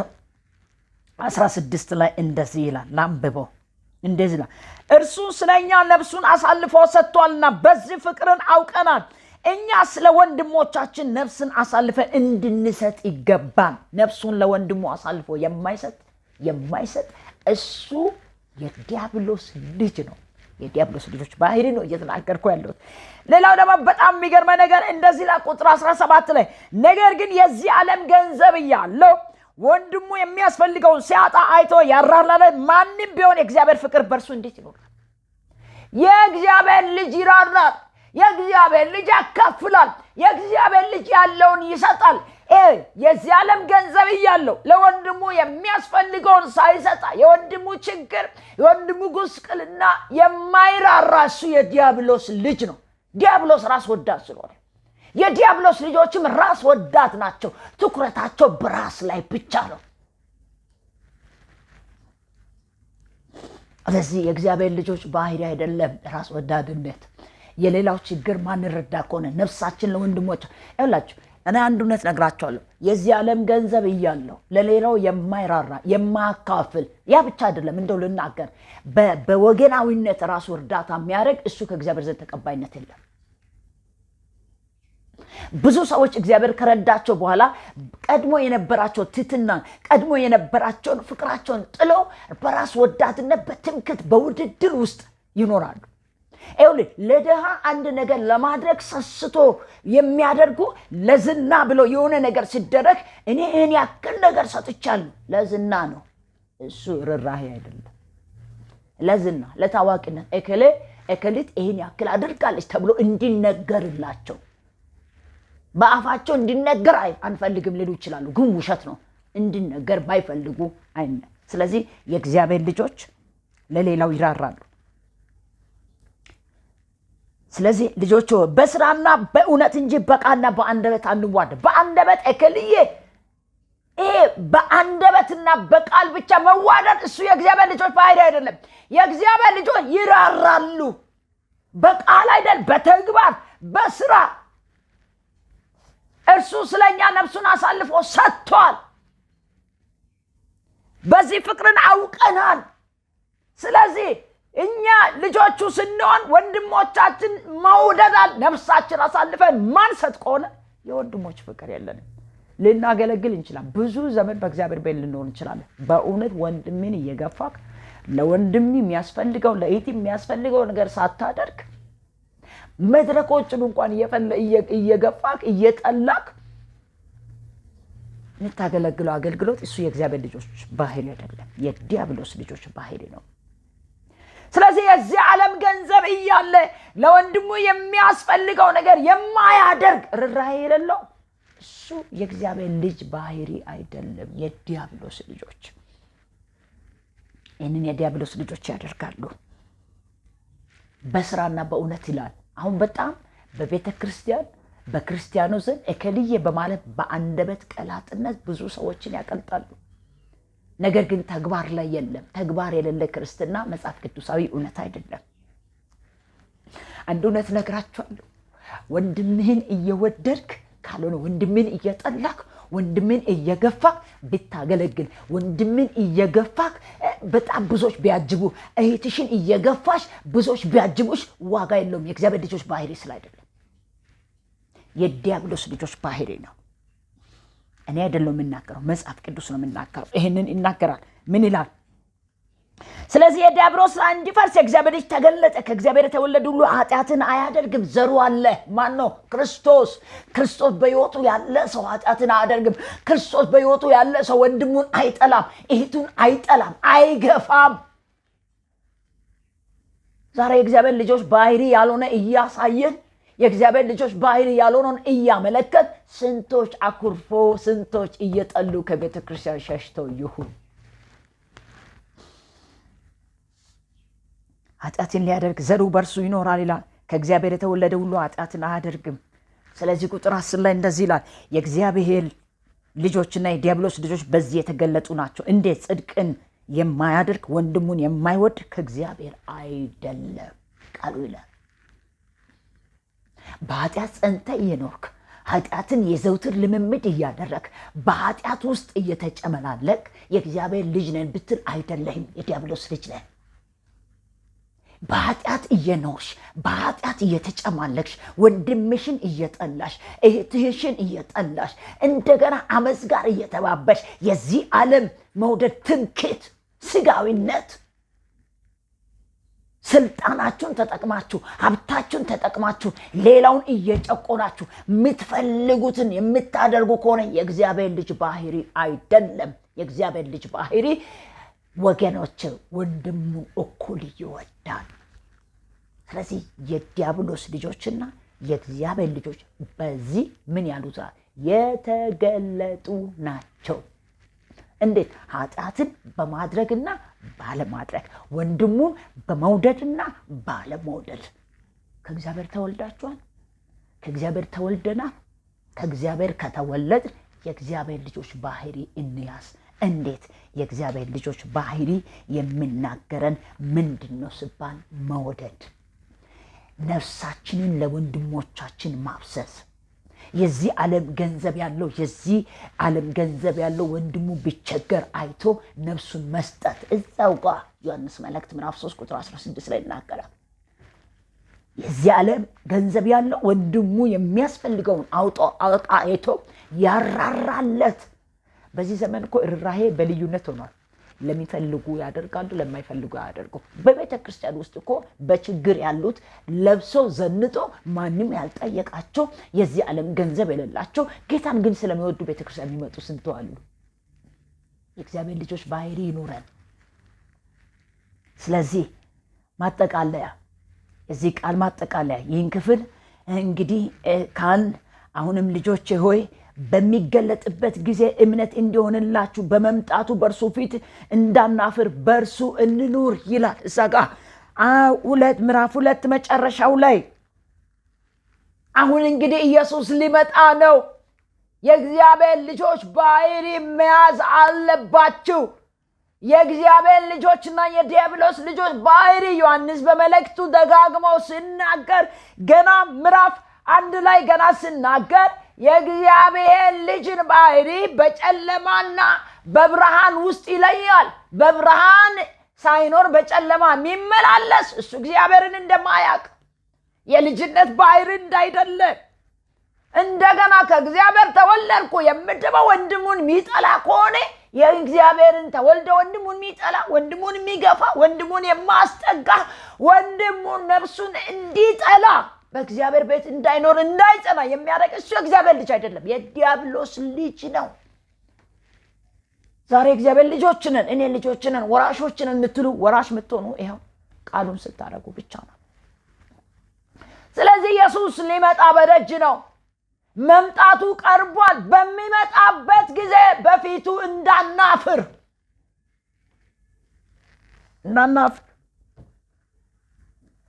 16 ላይ እንደዚህ ይላል። ላንብበው። እንደዚህ ይላል፣ እርሱ ስለኛ ነፍሱን አሳልፎ ሰጥቷልና በዚህ ፍቅርን አውቀናል። እኛ ስለ ወንድሞቻችን ነፍስን አሳልፈን እንድንሰጥ ይገባል። ነፍሱን ለወንድሙ አሳልፎ የማይሰጥ እሱ የዲያብሎስ ልጅ ነው። የዲያብሎስ ልጆች ባህሪ ነው እየተናገርኩ ያለሁት። ሌላው ደግሞ በጣም የሚገርመ ነገር እንደዚህ ላይ ቁጥር 17 ላይ ነገር ግን የዚህ ዓለም ገንዘብ እያለው ወንድሙ የሚያስፈልገውን ሲያጣ አይቶ ያራራል። ማንም ቢሆን የእግዚአብሔር ፍቅር በእርሱ እንዴት ይኖራል? የእግዚአብሔር ልጅ ይራራል። የእግዚአብሔር ልጅ ያካፍላል። የእግዚአብሔር ልጅ ያለውን ይሰጣል። የዚህ ዓለም ገንዘብ እያለው ለወንድሙ የሚያስፈልገውን ሳይሰጣ የወንድሙ ችግር፣ የወንድሙ ጉስቅልና የማይራራ እሱ የዲያብሎስ ልጅ ነው። ዲያብሎስ ራስ ወዳድ ስለሆነ የዲያብሎስ ልጆችም ራስ ወዳድ ናቸው። ትኩረታቸው በራስ ላይ ብቻ ነው። ስለዚህ የእግዚአብሔር ልጆች ባህሪ አይደለም ራስ ወዳድነት። የሌላው ችግር ማንረዳ ከሆነ ነፍሳችን ለወንድሞች ያላችሁ እኔ አንድ እውነት ነግራቸዋለሁ። የዚህ ዓለም ገንዘብ እያለው ለሌላው የማይራራ የማያካፍል ያ ብቻ አይደለም እንደው ልናገር በወገናዊነት ራሱ እርዳታ የሚያደርግ እሱ ከእግዚአብሔር ዘንድ ተቀባይነት የለም። ብዙ ሰዎች እግዚአብሔር ከረዳቸው በኋላ ቀድሞ የነበራቸው ትትና ቀድሞ የነበራቸውን ፍቅራቸውን ጥለው በራስ ወዳድነት በትምክት በውድድር ውስጥ ይኖራሉ። ይኸውልህ ለድሃ አንድ ነገር ለማድረግ ሰስቶ የሚያደርጉ ለዝና ብሎ የሆነ ነገር ሲደረግ እኔ ይህን ያክል ነገር ሰጥቻለሁ ለዝና ነው። እሱ ርህራሄ አይደለም። ለዝና ለታዋቂነት እከሊት ይህን ያክል አድርጋለች ተብሎ እንዲነገርላቸው በአፋቸው እንዲነገር አንፈልግም ሊሉ ይችላሉ። ግን ውሸት ነው። እንዲነገር ባይፈልጉ አይነ ስለዚህ የእግዚአብሔር ልጆች ለሌላው ይራራሉ። ስለዚህ ልጆች በስራና በእውነት እንጂ በቃልና በአንደበት አንዋደድ። በአንደበት እከልዬ ይሄ በአንደበትና በቃል ብቻ መዋደድ እሱ የእግዚአብሔር ልጆች ባህሪ አይደለም። የእግዚአብሔር ልጆች ይራራሉ። በቃል አይደል፣ በተግባር በስራ እርሱ ስለኛ ነፍሱን አሳልፎ ሰጥቷል። በዚህ ፍቅርን አውቀናል። ስለዚህ እኛ ልጆቹ ስንሆን ወንድሞቻችን መውደዳል ነፍሳችን አሳልፈን ማንሰጥ ከሆነ የወንድሞች ፍቅር የለንም። ልናገለግል እንችላለን። ብዙ ዘመን በእግዚአብሔር ቤት ልንሆን እንችላለን። በእውነት ወንድምን እየገፋክ ለወንድም የሚያስፈልገው ለእህት የሚያስፈልገው ነገር ሳታደርግ መድረኮችን እንኳን እየገፋክ እየጠላክ የምታገለግለው አገልግሎት እሱ የእግዚአብሔር ልጆች ባህሪ አይደለም፣ የዲያብሎስ ልጆች ባህሪ ነው። ስለዚህ የዚህ ዓለም ገንዘብ እያለ ለወንድሙ የሚያስፈልገው ነገር የማያደርግ ርህራሄ የሌለው እሱ የእግዚአብሔር ልጅ ባህሪ አይደለም። የዲያብሎስ ልጆች ይህንን የዲያብሎስ ልጆች ያደርጋሉ። በስራና በእውነት ይላል። አሁን በጣም በቤተ ክርስቲያን በክርስቲያኑ ዘንድ እከልዬ በማለት በአንደበት ቀላጥነት ብዙ ሰዎችን ያቀልጣሉ። ነገር ግን ተግባር ላይ የለም። ተግባር የሌለ ክርስትና መጽሐፍ ቅዱሳዊ እውነት አይደለም። አንድ እውነት ነግራችኋለሁ። ወንድምህን እየወደድክ ካልሆነ ወንድምህን እየጠላክ ወንድምህን እየገፋክ ብታገለግል ወንድምህን እየገፋክ በጣም ብዙዎች ቢያጅቡ እህትሽን እየገፋሽ ብዙዎች ቢያጅቡሽ ዋጋ የለውም። የእግዚአብሔር ልጆች ባህሪ ስላይደለም የዲያብሎስ ልጆች ባህሪ ነው። እኔ አይደለም የምናገረው፣ መጽሐፍ ቅዱስ ነው የምናገረው። ይሄንን ይናገራል። ምን ይላል? ስለዚህ የዲያብሎስ ስራ እንዲፈርስ የእግዚአብሔር ልጅ ተገለጠ። ከእግዚአብሔር የተወለደ ሁሉ ኃጢአትን አያደርግም። ዘሩ አለ። ማን ነው? ክርስቶስ። ክርስቶስ በሕይወቱ ያለ ሰው ኃጢአትን አያደርግም። ክርስቶስ በሕይወቱ ያለ ሰው ወንድሙን አይጠላም፣ እህቱን አይጠላም፣ አይገፋም። ዛሬ የእግዚአብሔር ልጆች ባህሪ ያልሆነ እያሳየን የእግዚአብሔር ልጆች ባህሪ ያልሆነውን እያመለከት ስንቶች አኩርፎ ስንቶች እየጠሉ ከቤተ ክርስቲያን ሸሽተው ይሁን። ኃጢአትን ሊያደርግ ዘሩ በእርሱ ይኖራል ይላል። ከእግዚአብሔር የተወለደ ሁሉ ኃጢአትን አያደርግም። ስለዚህ ቁጥር 10 ላይ እንደዚህ ይላል፣ የእግዚአብሔር ልጆችና የዲያብሎስ ልጆች በዚህ የተገለጡ ናቸው። እንዴት? ጽድቅን የማያደርግ ወንድሙን የማይወድ ከእግዚአብሔር አይደለም ቃሉ ይላል። በኃጢአት ጸንተ እየኖርክ ኃጢአትን የዘውትር ልምምድ እያደረግ በኃጢአት ውስጥ እየተጨመላለቅ የእግዚአብሔር ልጅ ነን ብትል አይደለህም፣ የዲያብሎስ ልጅ ነን። በኃጢአት እየኖርሽ በኃጢአት እየተጨማለቅሽ ወንድምሽን እየጠላሽ እህትሽን እየጠላሽ እንደገና አመፅ ጋር እየተባበሽ የዚህ ዓለም መውደድ፣ ትምክህት፣ ስጋዊነት ስልጣናችሁን ተጠቅማችሁ ሀብታችሁን ተጠቅማችሁ ሌላውን እየጨቆናችሁ የምትፈልጉትን የምታደርጉ ከሆነ የእግዚአብሔር ልጅ ባህሪ አይደለም። የእግዚአብሔር ልጅ ባህሪ ወገኖች ወንድሙ እኩል ይወዳል። ስለዚህ የዲያብሎስ ልጆችና የእግዚአብሔር ልጆች በዚህ ምን ያሉት የተገለጡ ናቸው። እንዴት? ኃጢአትን በማድረግና ባለማድረግ፣ ወንድሙን በመውደድና ባለመውደድ። ከእግዚአብሔር ተወልዳችኋል። ከእግዚአብሔር ተወልደናል። ከእግዚአብሔር ከተወለድ የእግዚአብሔር ልጆች ባህሪ እንያዝ። እንዴት? የእግዚአብሔር ልጆች ባህሪ የሚናገረን ምንድነው ሲባል መውደድ፣ ነፍሳችንን ለወንድሞቻችን ማፍሰስ። የዚህ ዓለም ገንዘብ ያለው ወንድሙ ቢቸገር አይቶ ነፍሱን መስጠት። እዛው ጋር ዮሐንስ መልእክት ምዕራፍ 3 ቁጥር 16 ላይ ይናገራል። የዚህ ዓለም ገንዘብ ያለው ወንድሙ የሚያስፈልገውን አይቶ ያራራለት። በዚህ ዘመን እኮ ርህራሄ በልዩነት ሆኗል። ለሚፈልጉ ያደርጋሉ፣ ለማይፈልጉ ያደርጉ። በቤተ ክርስቲያን ውስጥ እኮ በችግር ያሉት ለብሰው ዘንጦ ማንም ያልጠየቃቸው የዚህ ዓለም ገንዘብ የሌላቸው ጌታን ግን ስለሚወዱ ቤተ ክርስቲያን የሚመጡ ስንት አሉ። የእግዚአብሔር ልጆች ባህሪ ይኑረን። ስለዚህ ማጠቃለያ፣ የዚህ ቃል ማጠቃለያ ይህን ክፍል እንግዲህ አሁንም ልጆቼ ሆይ በሚገለጥበት ጊዜ እምነት እንዲሆንላችሁ በመምጣቱ በእርሱ ፊት እንዳናፍር በእርሱ እንኑር ይላል። እዛ ጋር ምዕራፍ 2 መጨረሻው ላይ አሁን እንግዲህ ኢየሱስ ሊመጣ ነው። የእግዚአብሔር ልጆች ባህሪ መያዝ አለባችሁ። የእግዚአብሔር ልጆችና የዲያብሎስ ልጆች ባህሪ ዮሐንስ በመልእክቱ ደጋግመው ሲናገር ገና ምዕራፍ 1 ላይ ገና ሲናገር የእግዚአብሔር ልጅን ባህሪ በጨለማና በብርሃን ውስጥ ይለያል። በብርሃን ሳይኖር በጨለማ የሚመላለስ እሱ እግዚአብሔርን እንደማያውቅ የልጅነት ባህሪ እንዳይደለ እንደገና ከእግዚአብሔር ተወለድኩ የምትለው ወንድሙን የሚጠላ ከሆነ የእግዚአብሔርን ተወልደ ወንድሙን የሚጠላ፣ ወንድሙን የሚገፋ፣ ወንድሙን የማስጠጋ፣ ወንድሙን ነፍሱን እንዲጠላ በእግዚአብሔር ቤት እንዳይኖር እንዳይጸና የሚያደርግ እሱ እግዚአብሔር ልጅ አይደለም፣ የዲያብሎስ ልጅ ነው። ዛሬ እግዚአብሔር ልጆች ነን፣ እኔ ልጆች ነን፣ ወራሾች ነን የምትሉ ወራሽ የምትሆኑ ይኸው ቃሉን ስታደርጉ ብቻ ነው። ስለዚህ ኢየሱስ ሊመጣ በደጅ ነው። መምጣቱ ቀርቧል። በሚመጣበት ጊዜ በፊቱ እንዳናፍር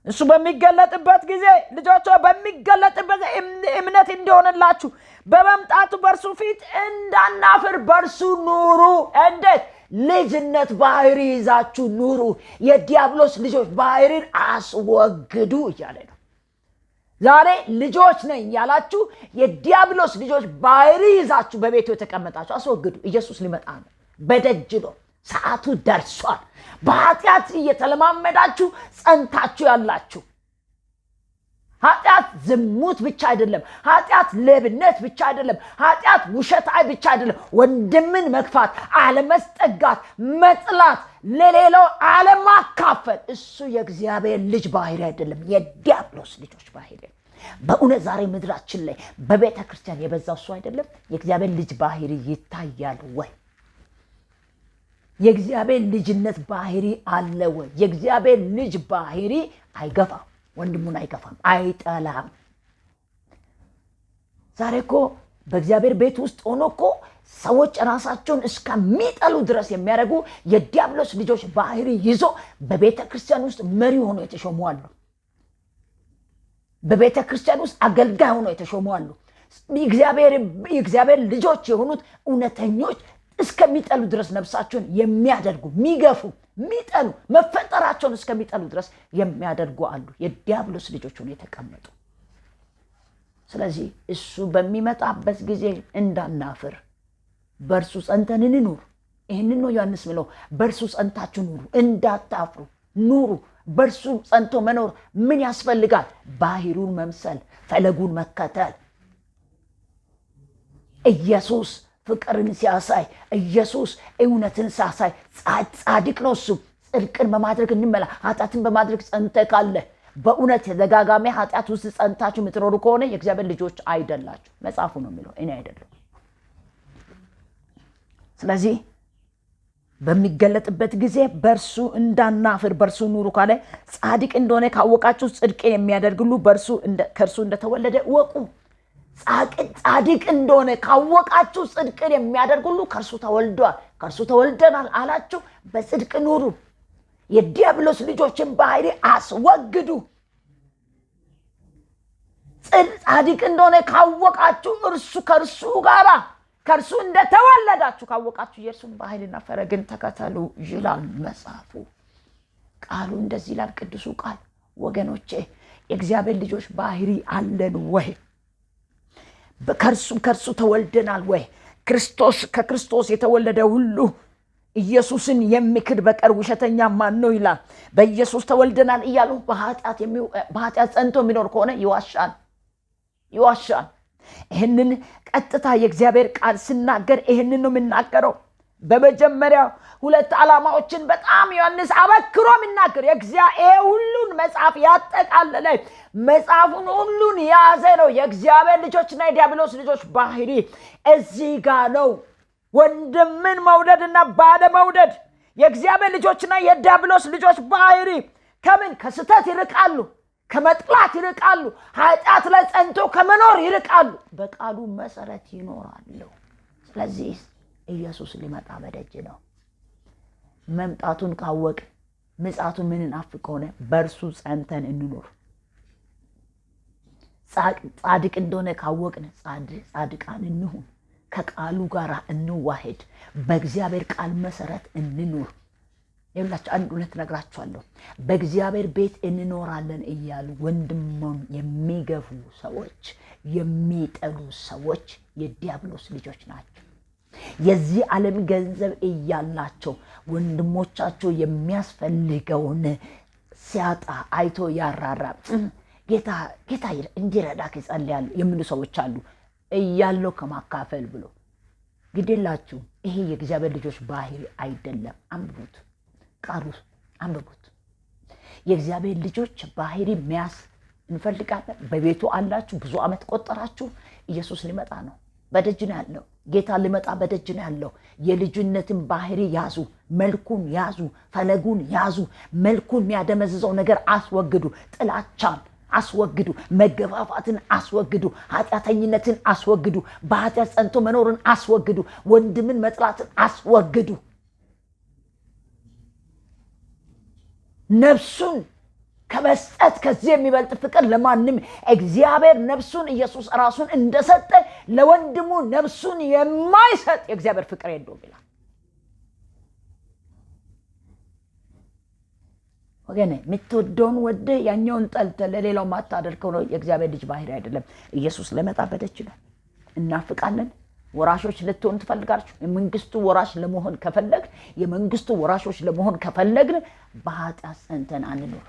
እሱ በሚገለጥበት ጊዜ ልጆች በሚገለጥበት እምነት እንዲሆንላችሁ በመምጣቱ በእርሱ ፊት እንዳናፍር በእርሱ ኑሩ። እንዴት? ልጅነት ባህሪ ይዛችሁ ኑሩ። የዲያብሎስ ልጆች ባህሪን አስወግዱ እያለ ነው። ዛሬ ልጆች ነኝ ያላችሁ የዲያብሎስ ልጆች ባህሪ ይዛችሁ በቤቱ የተቀመጣችሁ አስወግዱ። ኢየሱስ ሊመጣ ነው፣ በደጅ ነው፣ ሰዓቱ ደርሷል። በኃጢአት እየተለማመዳችሁ ጸንታችሁ ያላችሁ፣ ኃጢአት ዝሙት ብቻ አይደለም፣ ኃጢአት ሌብነት ብቻ አይደለም፣ ኃጢአት ውሸታይ ብቻ አይደለም፣ ወንድምን መግፋት፣ አለመስጠጋት፣ መጥላት፣ ለሌላው አለማካፈል እሱ የእግዚአብሔር ልጅ ባህሪ አይደለም፣ የዲያብሎስ ልጆች ባህሪ። በእውነት ዛሬ ምድራችን ላይ በቤተ ክርስቲያን የበዛው እሱ አይደለም? የእግዚአብሔር ልጅ ባህሪ ይታያል ወይ? የእግዚአብሔር ልጅነት ባህሪ አለ ወይ? የእግዚአብሔር ልጅ ባህሪ አይገፋም፣ ወንድሙን አይገፋም፣ አይጠላም። ዛሬ እኮ በእግዚአብሔር ቤት ውስጥ ሆኖ እኮ ሰዎች ራሳቸውን እስከሚጠሉ ድረስ የሚያደርጉ የዲያብሎስ ልጆች ባህሪ ይዞ በቤተ ክርስቲያን ውስጥ መሪ ሆኖ የተሾሙ አሉ። በቤተ ክርስቲያን ውስጥ አገልጋይ ሆኖ የተሾሙ አሉ። የእግዚአብሔር ልጆች የሆኑት እውነተኞች እስከሚጠሉ ድረስ ነፍሳቸውን የሚያደርጉ፣ የሚገፉ፣ የሚጠሉ፣ መፈጠራቸውን እስከሚጠሉ ድረስ የሚያደርጉ አሉ። የዲያብሎስ ልጆች ሆነው የተቀመጡ። ስለዚህ እሱ በሚመጣበት ጊዜ እንዳናፍር በእርሱ ጸንተን እንኑር። ይህንን ነው ዮሐንስ ምለው፣ በእርሱ ጸንታችሁ ኑሩ፣ እንዳታፍሩ ኑሩ። በእርሱ ጸንቶ መኖር ምን ያስፈልጋል? ባህሪውን መምሰል፣ ፈለጉን መከተል። ኢየሱስ ፍቅርን ሲያሳይ፣ ኢየሱስ እውነትን ሲያሳይ ጻድቅ ነው። እሱ ጽድቅን በማድረግ እንመላ። ኃጢአትን በማድረግ ጸንተ ካለ በእውነት ተደጋጋሚ ኃጢአት ውስጥ ጸንታችሁ የምትኖሩ ከሆነ የእግዚአብሔር ልጆች አይደላችሁ። መጽሐፉ ነው የሚለው፣ እኔ አይደለም። ስለዚህ በሚገለጥበት ጊዜ በእርሱ እንዳናፍር በእርሱ ኑሩ ካለ ጻድቅ እንደሆነ ካወቃችሁ ጽድቅን የሚያደርግ ሁሉ ከእርሱ እንደተወለደ እወቁ። ጻድቅ እንደሆነ ካወቃችሁ ጽድቅን የሚያደርግ ሁሉ ከእርሱ ተወልዷል፣ ከእርሱ ተወልደናል አላችሁ። በጽድቅ ኑሩ። የዲያብሎስ ልጆችን ባህሪ አስወግዱ። ጻድቅ እንደሆነ ካወቃችሁ ከእርሱ ጋራ ከእርሱ እንደተወለዳችሁ ካወቃችሁ የእርሱን ባህሪና ፈረግን ተከተሉ ይላል መጽሐፉ። ቃሉ እንደዚህ ይላል ቅዱሱ ቃል። ወገኖቼ የእግዚአብሔር ልጆች ባህሪ አለን ወይ? ከእርሱ ተወልደናል ወይ? ከክርስቶስ የተወለደ ሁሉ ኢየሱስን የሚክድ በቀር ውሸተኛ ማን ነው ይላል። በኢየሱስ ተወልደናል እያሉ በኃጢአት ጸንቶ የሚኖር ከሆነ ይዋሻል። ይህንን ቀጥታ የእግዚአብሔር ቃል ሲናገር ይህንን ነው የምናገረው። በመጀመሪያ ሁለት ዓላማዎችን በጣም ዮሐንስ አበክሮ የሚናገር ይሄ ሁሉን መጽሐፍ ያጠቃለለ መጽሐፉን ሁሉን የያዘ ነው። የእግዚአብሔር ልጆችና የዲያብሎስ ልጆች ባህሪ እዚህ ጋር ነው። ወንድምን መውደድና ባለመውደድ። የእግዚአብሔር ልጆችና የዲያብሎስ ልጆች ባህሪ ከምን? ከስተት ይርቃሉ፣ ከመጥላት ይርቃሉ፣ ኃጢአት ላይ ጸንቶ ከመኖር ይርቃሉ፣ በቃሉ መሰረት ይኖራሉ። ስለዚህ ኢየሱስ ሊመጣ በደጅ ነው። መምጣቱን ካወቅ ምጽአቱ ምን እናፍቅ ሆነ በእርሱ ጸንተን እንኖር። ጻድቅ እንደሆነ ካወቅን ጻድቃን እንሁን። ከቃሉ ጋር እንዋሄድ። በእግዚአብሔር ቃል መሰረት እንኑር። ይኸውላችሁ አንድ እውነት ነግራችኋለሁ። በእግዚአብሔር ቤት እንኖራለን እያሉ ወንድሙን የሚገፉ ሰዎች፣ የሚጠሉ ሰዎች የዲያብሎስ ልጆች ናቸው። የዚህ ዓለም ገንዘብ እያላቸው ወንድሞቻቸው የሚያስፈልገውን ሲያጣ አይቶ ያራራ ጌታ እንዲረዳክ ይጸልያሉ የሚሉ ሰዎች አሉ። እያለው ከማካፈል ብሎ ግዴላችሁ። ይሄ የእግዚአብሔር ልጆች ባህሪ አይደለም። አንብቡት፣ ቃሉ አንብቡት። የእግዚአብሔር ልጆች ባህሪ መያዝ እንፈልጋለን። በቤቱ አላችሁ፣ ብዙ ዓመት ቆጠራችሁ። ኢየሱስ ሊመጣ ነው፣ በደጅ ነው ያለው። ጌታ ሊመጣ በደጅ ነው ያለው። የልጅነትን ባህሪ ያዙ፣ መልኩን ያዙ፣ ፈለጉን ያዙ። መልኩን የሚያደመዝዘው ነገር አስወግዱ። ጥላቻን አስወግዱ። መገፋፋትን አስወግዱ። ኃጢአተኝነትን አስወግዱ። በኃጢአት ጸንቶ መኖርን አስወግዱ። ወንድምን መጥላትን አስወግዱ። ነፍሱን ከመስጠት ከዚህ የሚበልጥ ፍቅር ለማንም እግዚአብሔር ነፍሱን ኢየሱስ ራሱን እንደሰጠ ለወንድሙ ነፍሱን የማይሰጥ የእግዚአብሔር ፍቅር የለውም ይላል። ወገኔ የምትወደውን ወደ ያኛውን ጠልተ ለሌላው ማታደርገው ነው የእግዚአብሔር ልጅ ባህሪ አይደለም። ኢየሱስ ለመጣ በደጅ ነው። እናፍቃለን። ወራሾች ልትሆኑ ትፈልጋላችሁ? የመንግስቱ ወራሽ ለመሆን ከፈለግን የመንግስቱ ወራሾች ለመሆን ከፈለግን በኃጢአት ጸንተን አንኖር።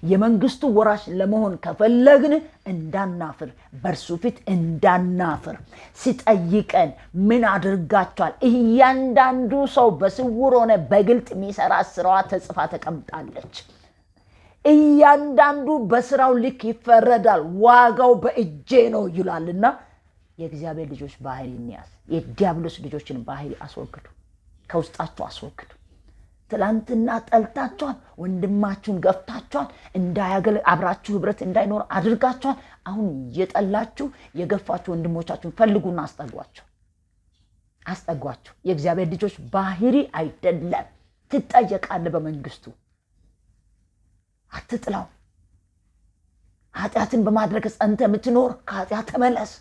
የመንግስቱ ወራሽ ለመሆን ከፈለግን እንዳናፍር፣ በእርሱ ፊት እንዳናፍር ሲጠይቀን ምን አድርጋችኋል? እያንዳንዱ ሰው በስውር ሆነ በግልጥ የሚሰራ ስራዋ ተጽፋ ተቀምጣለች። እያንዳንዱ በስራው ልክ ይፈረዳል፣ ዋጋው በእጄ ነው ይላልና የእግዚአብሔር ልጆች ባህሪ እንያዝ። የዲያብሎስ ልጆችን ባህሪ አስወግዱ፣ ከውስጣችሁ አስወግዱ። ትላንትና ጠልታችኋል፣ ወንድማችሁን ገፍታችኋል፣ አብራችሁ ህብረት እንዳይኖር አድርጋችኋል። አሁን የጠላችሁ የገፋችሁ ወንድሞቻችሁን ፈልጉና አስጠጓቸው። የእግዚአብሔር ልጆች ባህሪ አይደለም። ትጠየቃለህ በመንግስቱ። አትጥላው። ኃጢአትን በማድረግ ጸንተ የምትኖር ከኃጢአት ተመለስ።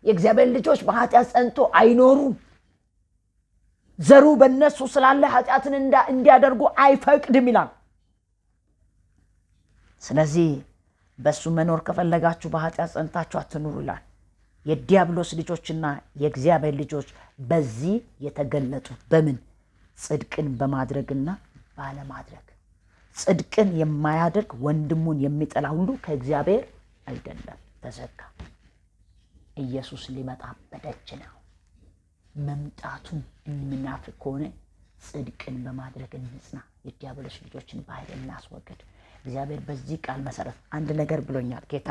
የእግዚአብሔር ልጆች በኃጢአት ጸንቶ አይኖሩም። ዘሩ በእነሱ ስላለ ኃጢአትን እንዲያደርጉ አይፈቅድም ይላል። ስለዚህ በሱ መኖር ከፈለጋችሁ በኃጢአት ጸንታችሁ አትኑሩ ይላል። የዲያብሎስ ልጆችና የእግዚአብሔር ልጆች በዚህ የተገለጡ በምን? ጽድቅን በማድረግና ባለማድረግ። ጽድቅን የማያደርግ ወንድሙን የሚጠላ ሁሉ ከእግዚአብሔር አይደለም። ተዘጋ። ኢየሱስ ሊመጣ በደጅ ነው። መምጣቱን የምናፍቅ ከሆነ ጽድቅን በማድረግ እንጽና። የዲያብሎስ ልጆችን ባህሪ እናስወግድ። እግዚአብሔር በዚህ ቃል መሰረት አንድ ነገር ብሎኛል። ጌታ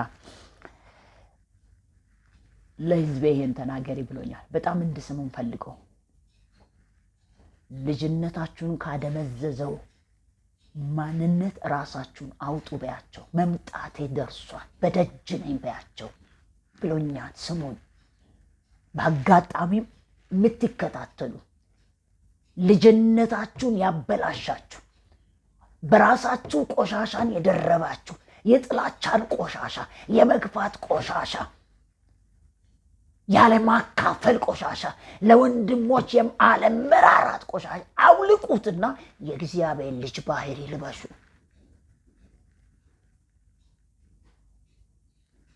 ለሕዝቤ ይሄን ተናገሪ ብሎኛል። በጣም እንድሰሙን ፈልገው። ልጅነታችሁን ካደመዘዘው ማንነት ራሳችሁን አውጡ በያቸው። መምጣቴ ደርሷል፣ በደጅ ነኝ በያቸው ብሎኛል። ስሙን። በአጋጣሚም የምትከታተሉ ልጅነታችሁን ያበላሻችሁ፣ በራሳችሁ ቆሻሻን የደረባችሁ፣ የጥላቻን ቆሻሻ፣ የመግፋት ቆሻሻ፣ ያለ ማካፈል ቆሻሻ፣ ለወንድሞች አለመራራት ቆሻሻ አውልቁትና የእግዚአብሔር ልጅ ባህሪ ልበሱ።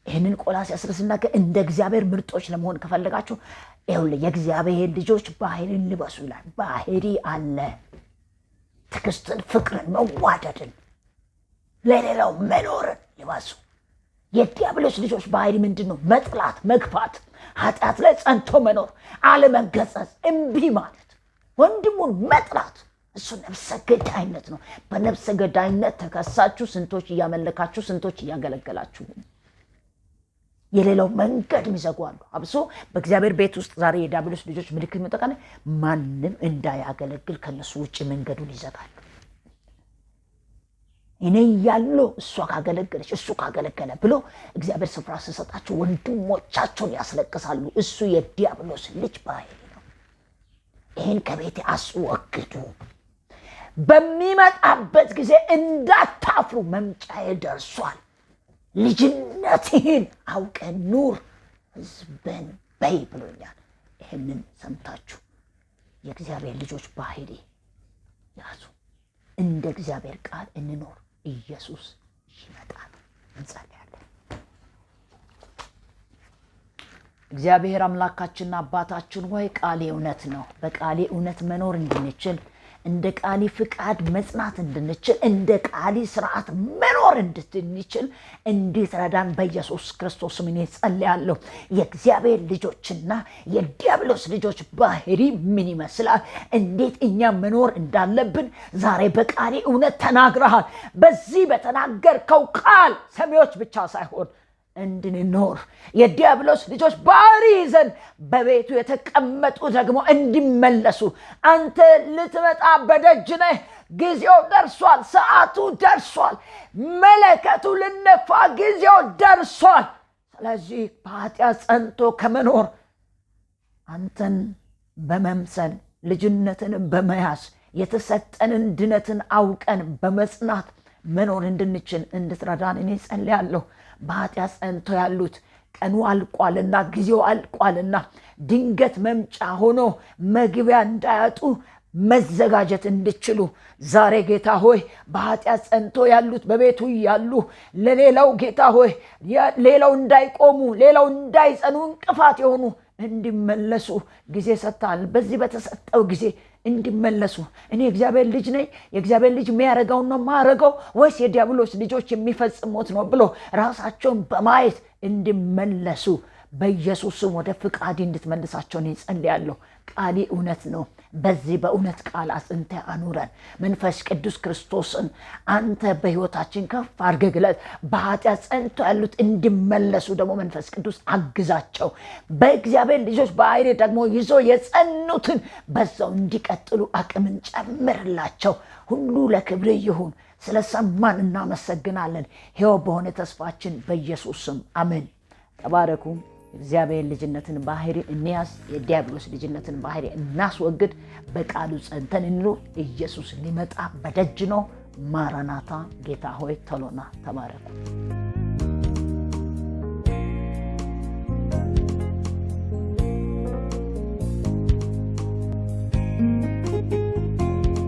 ይህንን ቆላስይስ ሲናገር እንደ እግዚአብሔር ምርጦች ለመሆን ከፈለጋችሁ የእግዚአብሔር ልጆች ባህሪን ልበሱ ይላል። ባህሪ አለ። ትዕግስትን፣ ፍቅርን፣ መዋደድን፣ ለሌላው መኖርን ልበሱ። የዲያብሎስ ልጆች ባህሪ ምንድን ነው? መጥላት፣ መግፋት፣ ኃጢአት ላይ ጸንቶ መኖር፣ አለመገሰጽ፣ እምቢ ማለት፣ ወንድሙን መጥላት። እሱ ነፍሰ ገዳይነት ነው። በነፍሰ ገዳይነት ተከሳችሁ ስንቶች እያመለካችሁ፣ ስንቶች እያገለገላችሁ የሌላው መንገድ ይዘጓሉ። አብሶ በእግዚአብሔር ቤት ውስጥ ዛሬ የዲያብሎስ ልጆች ምልክት መጠቀም ማንም እንዳያገለግል ከነሱ ውጭ መንገዱን ይዘጋሉ። እኔ ያለው እሷ ካገለገለች እሱ ካገለገለ ብሎ እግዚአብሔር ስፍራ ሲሰጣቸው ወንድሞቻቸውን ያስለቅሳሉ። እሱ የዲያብሎስ ልጅ ባህሪ ነው። ይህን ከቤት አስወግዱ። በሚመጣበት ጊዜ እንዳታፍሩ፣ መምጫዬ ደርሷል። ልጅነትህን አውቀን ኑር፣ ሕዝብን በይ ብሎኛል። ይህንን ሰምታችሁ የእግዚአብሔር ልጆች ባህሪ ያዙ። እንደ እግዚአብሔር ቃል እንኖር። ኢየሱስ ይመጣል። እንጸልያለን። እግዚአብሔር አምላካችንና አባታችን ሆይ ቃሌ እውነት ነው። በቃሌ እውነት መኖር እንድንችል፣ እንደ ቃሊ ፍቃድ መጽናት እንድንችል፣ እንደ ቃሊ ስርዓት መኖር እንድንችል እንድትረዳን በኢየሱስ ክርስቶስ ስም ጸልያለሁ። የእግዚአብሔር ልጆችና የዲያብሎስ ልጆች ባህሪ ምን ይመስላል? እንዴት እኛ መኖር እንዳለብን ዛሬ በቃሊ እውነት ተናግረሃል። በዚህ በተናገርከው ቃል ሰሚዎች ብቻ ሳይሆን እንድንኖር የዲያብሎስ ልጆች ባህሪ ይዘን በቤቱ የተቀመጡ ደግሞ እንዲመለሱ፣ አንተ ልትመጣ በደጅ ነህ። ጊዜው ደርሷል። ሰዓቱ ደርሷል። መለከቱ ልነፋ ጊዜው ደርሷል። ስለዚህ በኃጢአት ጸንቶ ከመኖር አንተን በመምሰል ልጅነትን በመያዝ የተሰጠንን ድነትን አውቀን በመጽናት መኖር እንድንችል እንድትረዳን እኔ ጸልያለሁ። በኃጢአት ጸንቶ ያሉት ቀኑ አልቋልና ጊዜው አልቋልና ድንገት መምጫ ሆኖ መግቢያ እንዳያጡ መዘጋጀት እንድችሉ ዛሬ ጌታ ሆይ በኃጢአት ጸንቶ ያሉት በቤቱ ያሉ ለሌላው ጌታ ሆይ ሌላው እንዳይቆሙ፣ ሌላው እንዳይጸኑ እንቅፋት የሆኑ እንዲመለሱ ጊዜ ሰጥተሃል። በዚህ በተሰጠው ጊዜ እንዲመለሱ እኔ እግዚአብሔር ልጅ ነኝ፣ የእግዚአብሔር ልጅ የሚያደርገውን ነው ማረገው ወይስ የዲያብሎስ ልጆች የሚፈጽሙት ነው ብሎ ራሳቸውን በማየት እንዲመለሱ በኢየሱስ ስም ወደ ፍቃድ እንድትመልሳቸው እኔ ጸልያለሁ። ቃሊ እውነት ነው። በዚህ በእውነት ቃል አጽንተ አኑረን። መንፈስ ቅዱስ ክርስቶስን አንተ በሕይወታችን ከፍ አድርገህ ግለጥ። በኃጢአት ጸንቶ ያሉት እንዲመለሱ ደግሞ መንፈስ ቅዱስ አግዛቸው። በእግዚአብሔር ልጆች ባህሪ ደግሞ ይዞ የጸኑትን በዛው እንዲቀጥሉ አቅምን ጨምርላቸው። ሁሉ ለክብር ይሁን። ስለሰማን እናመሰግናለን። ሕያው በሆነ ተስፋችን በኢየሱስ ስም አሜን። ተባረኩ። እግዚአብሔር ልጅነትን ባህሪ እንያዝ፣ የዲያብሎስ ልጅነትን ባህሪ እናስወግድ። በቃሉ ጸንተን እንኑር። ኢየሱስ ሊመጣ በደጅ ነው። ማራናታ። ጌታ ሆይ ቶሎና። ተባረኩ።